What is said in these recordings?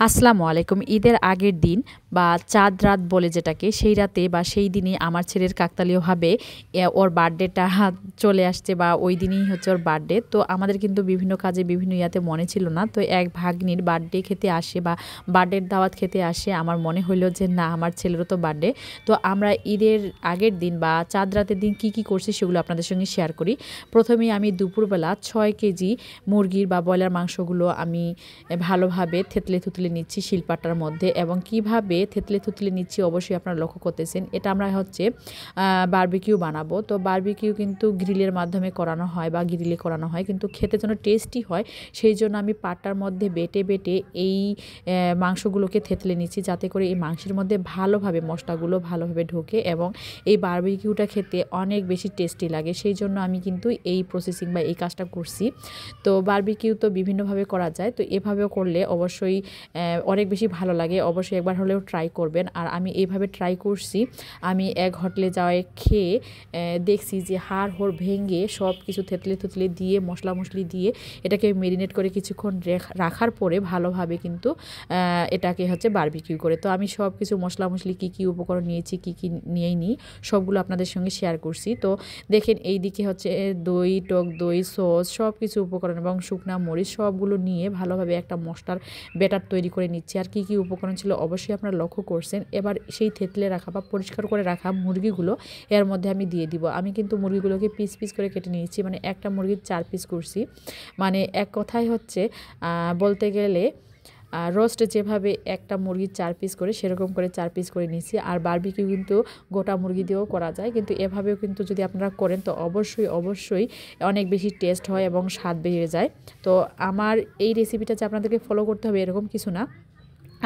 আসসালামু আলাইকুম। ঈদের আগের দিন বা চাঁদ রাত বলে যেটাকে, সেই রাতে বা সেই দিনই আমার ছেলের কাকতালীয়ভাবে ওর বার্থডেটা চলে আসছে বা ওই দিনই হচ্ছে ওর বার্থডে। তো আমাদের কিন্তু বিভিন্ন কাজে বিভিন্ন ইয়াতে মনে ছিল না। তো এক ভাগ্নির বার্থডে খেতে আসে বা বার্থডের দাওয়াত খেতে আসে, আমার মনে হইলো যে না, আমার ছেলেরও তো বার্থডে। তো আমরা ঈদের আগের দিন বা চাঁদ রাতের দিন কি করছি সেগুলো আপনাদের সঙ্গে শেয়ার করি। প্রথমেই আমি দুপুরবেলা 6 কেজি মুরগির বা ব্রয়লার মাংসগুলো আমি ভালোভাবে থেতলে থুতলে নিচ্ছি শিলপাটার মধ্যে, এবং কিভাবে থেতলে থুতলে নিচ্ছি অবশ্যই আপনারা লক্ষ্য করতেছেন। এটা আমরা হচ্ছে বারবিকিউ বানাবো। তো বারবিকিউ কিন্তু গ্রিলের মাধ্যমে করানো হয় বা গ্রিলে করানো হয়, কিন্তু খেতে যেন টেস্টি হয় সেই জন্য আমি পাটার মধ্যে বেটে বেটে এই মাংসগুলোকে থেতলে নিচ্ছি, যাতে করে এই মাংসের মধ্যে ভালোভাবে মশলাগুলো ভালোভাবে ঢোকে এবং এই বারবিকিউটা খেতে অনেক বেশি টেস্টি লাগে। সেই জন্য আমি কিন্তু এই প্রসেসিং বা এই কাজটা করছি। তো বারবিকিউ তো বিভিন্নভাবে করা যায়, তো এভাবেও করলে অবশ্যই অনেক বেশি ভালো লাগে। অবশ্যই একবার হলেও ট্রাই করবেন। আর আমি এইভাবে ট্রাই করছি। আমি এক হোটেলে যাওয়ায় খেয়ে দেখছি যে হাড় হোড় ভেঙে সব কিছু থেতলে থুতলে দিয়ে মশলা মশলি দিয়ে এটাকে মেরিনেট করে কিছুক্ষণ রাখার পরে ভালোভাবে কিন্তু এটাকে হচ্ছে বারবিকিউ করে। তো আমি সব কিছু মশলা মশলি কী উপকরণ নিয়েছি কী নিয়েই সবগুলো আপনাদের সঙ্গে শেয়ার করছি। তো দেখেন এই দিকে হচ্ছে দই, টক দই, সস, সব কিছু উপকরণ এবং শুকনা মরিচ সবগুলো নিয়ে ভালোভাবে একটা মশলার ব্যাটার তৈরি করে নিচ্ছি। আর কী উপকরণ ছিল অবশ্যই আপনারা লক্ষ্য করছেন। এবার সেই থেতলে রাখা বা পরিষ্কার করে রাখা মুরগিগুলো এর মধ্যে আমি দিয়ে দিব। আমি কিন্তু মুরগিগুলোকে পিস পিস করে কেটে নিয়েছি, মানে একটা মুরগির 4 পিস করছি। মানে এক কথায় হচ্ছে বলতে গেলে রোস্ট যেভাবে একটা মুরগির 4 পিস করে সেরকম করে 4 পিস করে নিয়েছি। আর বারবিকিউ কিন্তু গোটা মুরগি দিয়েও করা যায়, কিন্তু এভাবেও কিন্তু যদি আপনারা করেন তো অবশ্যই অনেক বেশি টেস্ট হয় এবং স্বাদ বেড়ে যায়। তো আমার এই রেসিপিটা যে আপনাদেরকে ফলো করতে হবে এরকম কিছু না।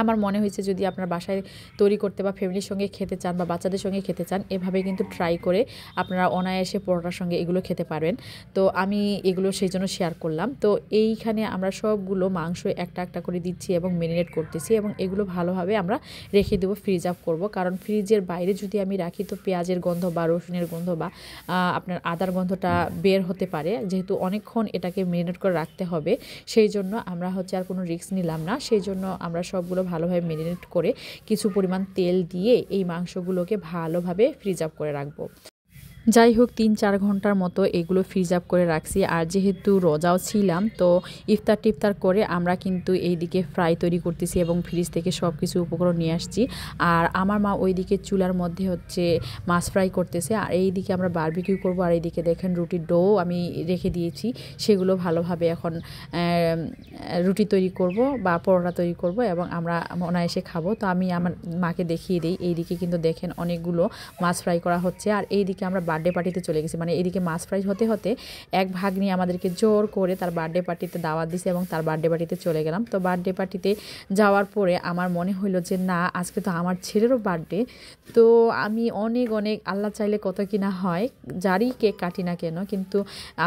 আমার মনে হয়েছে যদি আপনার বাসায় তৈরি করতে বা ফ্যামিলির সঙ্গে খেতে চান বা বাচ্চাদের সঙ্গে খেতে চান, এভাবে কিন্তু ট্রাই করে আপনারা অনায়াসে পরোটার সঙ্গে এগুলো খেতে পারবেন। তো আমি এগুলো সেই জন্য শেয়ার করলাম। তো এইখানে আমরা সবগুলো মাংস একটা একটা করে দিচ্ছি এবং ম্যারিনেট করতেছি, এবং এগুলো ভালোভাবে আমরা রেখে দেবো, ফ্রিজ আপ করবো। কারণ ফ্রিজের বাইরে যদি আমি রাখি তো পেঁয়াজের গন্ধ বা রসুনের গন্ধ বা আপনার আদার গন্ধটা বের হতে পারে, যেহেতু অনেকক্ষণ এটাকে ম্যারিনেট করে রাখতে হবে। সেই জন্য আমরা হচ্ছে আর কোনো রিস্ক নিলাম না। সেই জন্য আমরা সবগুলো ভালোভাবে ম্যারিনেট করে কিছু পরিমাণ তেল দিয়ে এই মাংসগুলোকে ভালোভাবে ফ্রিজ আপ করে রাখবো। যাই হোক 3-4 ঘন্টার মতো এগুলো ফ্রিজ আপ করে রাখছি। আর যেহেতু রোজাও ছিলাম তো ইফতার টিফতার করে আমরা কিন্তু এইদিকে ফ্রাই তৈরি করতেছি এবং ফ্রিজ থেকে সব কিছু উপকরণ নিয়ে আসছি। আর আমার মা ওইদিকে চুলার মধ্যে হচ্ছে মাছ ফ্রাই করতেছে, আর এইদিকে আমরা বারবিকিউ করব। আর এইদিকে দেখেন রুটির ডো আমি রেখে দিয়েছি, সেগুলো ভালোভাবে এখন রুটি তৈরি করব বা পরোটা তৈরি করব এবং আমরা অনায়াসে খাবো। তো আমি আমার মাকে দেখিয়ে দিই। এইদিকে কিন্তু দেখেন অনেকগুলো মাছ ফ্রাই করা হচ্ছে। আর এইদিকে আমরা বার্থডে পার্টিতে চলে গেছি, মানে এদিকে মাছ ফ্রাই হতে হতে এক ভাগ্নি আমাদেরকে জোর করে তার বার্থডে পার্টিতে দাওয়াত দিছে এবং তার বার্থডে পার্টিতে চলে গেলাম। তো বার্থডে পার্টিতে যাওয়ার পরে আমার মনে হইলো যে না, আজকে তো আমার ছেলেরও বার্থডে। তো আমি অনেক আল্লাহ চাইলে কত কিনা হয়, যারই কেক কাটি না কেন, কিন্তু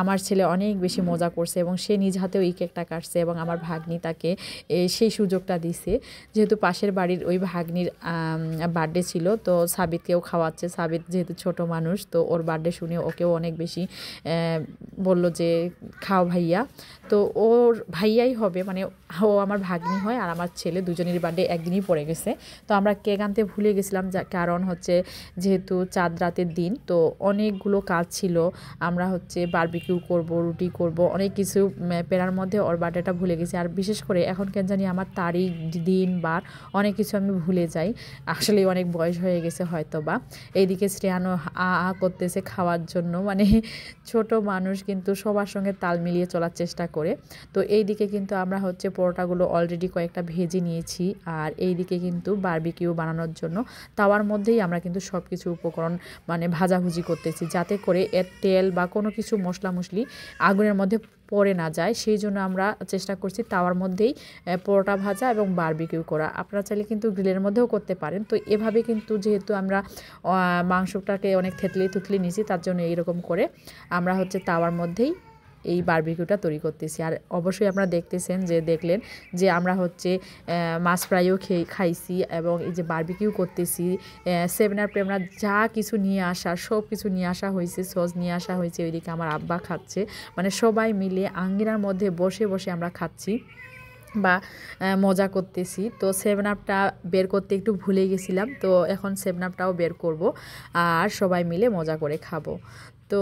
আমার ছেলে অনেক বেশি মজা করছে এবং সে নিজ হাতেও এই কেকটা কাটছে এবং আমার ভাগ্নি তাকে সেই সুযোগটা দিছে। যেহেতু পাশের বাড়ির ওই ভাগ্নির বার্থডে ছিল, তো সাবিতকেও খাওয়াচ্ছে। সাবিত যেহেতু ছোট মানুষ, তো ওর বার্থডে শুনে ওকেও অনেক বেশি বলল যে খাও ভাইয়া। তো ওর ভাইয়াই হবে, মানে ও আমার ভাগ্নি হয় আর আমার ছেলে, দুজনেরই বার্থডে একদিনই পড়ে গেছে। তো আমরা কেক আনতে ভুলে গেছিলাম, কারণ হচ্ছে যেহেতু চাঁদ রাতের দিন তো অনেকগুলো কাজ ছিল। আমরা হচ্ছে বারবিকিউ করব, রুটি করব, অনেক কিছু পেরার মধ্যে ওর বার্থডেটা ভুলে গেছি। আর বিশেষ করে এখন কেন জানি আমার তারিখ, দিন, বার অনেক কিছু আমি ভুলে যাই। আসলে অনেক বয়স হয়ে গেছে হয়তো বা। এইদিকে শ্রেয়ানো করতেছে খাওয়ার জন্য, মানে ছোট মানুষ কিন্তু সবার সঙ্গে তাল মিলিয়ে চলার চেষ্টা করে। তো এইদিকে কিন্তু আমরা হচ্ছে পরোটাগুলো অলরেডি কয়েকটা ভেজে নিয়েছি, আর এইদিকে কিন্তু বারবিকিউ বানানোর জন্য তাওয়ার মধ্যেই আমরা কিন্তু সব কিছু উপকরণ মানে ভাজাভুজি করতেছি, যাতে করে এর তেল বা কোনো কিছু মশলা মশলি আগুনের মধ্যে পড়ে না যায়। সেই জন্য আমরা চেষ্টা করছি তাওয়ার মধ্যেই পরোটা ভাজা এবং বারবিকিউ করা। আপনারা চাইলে কিন্তু গ্রিলের মধ্যেও করতে পারেন। তো এভাবে কিন্তু যেহেতু আমরা মাংসটাকে অনেক থেতলে থুতলে নিয়েছি, তার জন্য এইরকম করে আমরা হচ্ছে তাওয়ার মধ্যেই এই বারবিকিউটা তৈরি করতেছি। আর অবশ্যই আপনারা দেখলেন যে আমরা হচ্ছে মাছ ফ্রাইও খাইছি এবং এই যে বারবিকিউ করতেছি। সেভেনার প্রেমরা যা কিছু নিয়ে আসা সব কিছু নিয়ে আসা হয়েছে, সস নিয়ে আসা হয়েছে। ওইদিকে আমার আব্বা খাচ্ছে, মানে সবাই মিলে আঙ্গিনার মধ্যে বসে আমরা খাচ্ছি। বা মজা করতেছি। তো 7 আপটা বের করতে একটু ভুলে গেছিলাম, তো এখন 7 আপটাও বের করব আর সবাই মিলে মজা করে খাবো। তো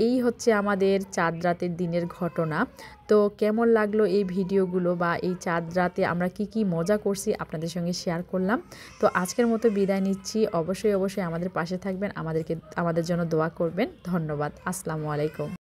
এই হচ্ছে আমাদের চাঁদ রাতের দিনের ঘটনা। তো কেমন লাগলো এই ভিডিওগুলো বা এই চাঁদ রাতে আমরা কি কি মজা করছি আপনাদের সঙ্গে শেয়ার করলাম। তো আজকের মতো বিদায় নিচ্ছি। অবশ্যই আমাদের পাশে থাকবেন, আমাদের জন্য দোয়া করবেন। ধন্যবাদ। আসসালামু আলাইকুম।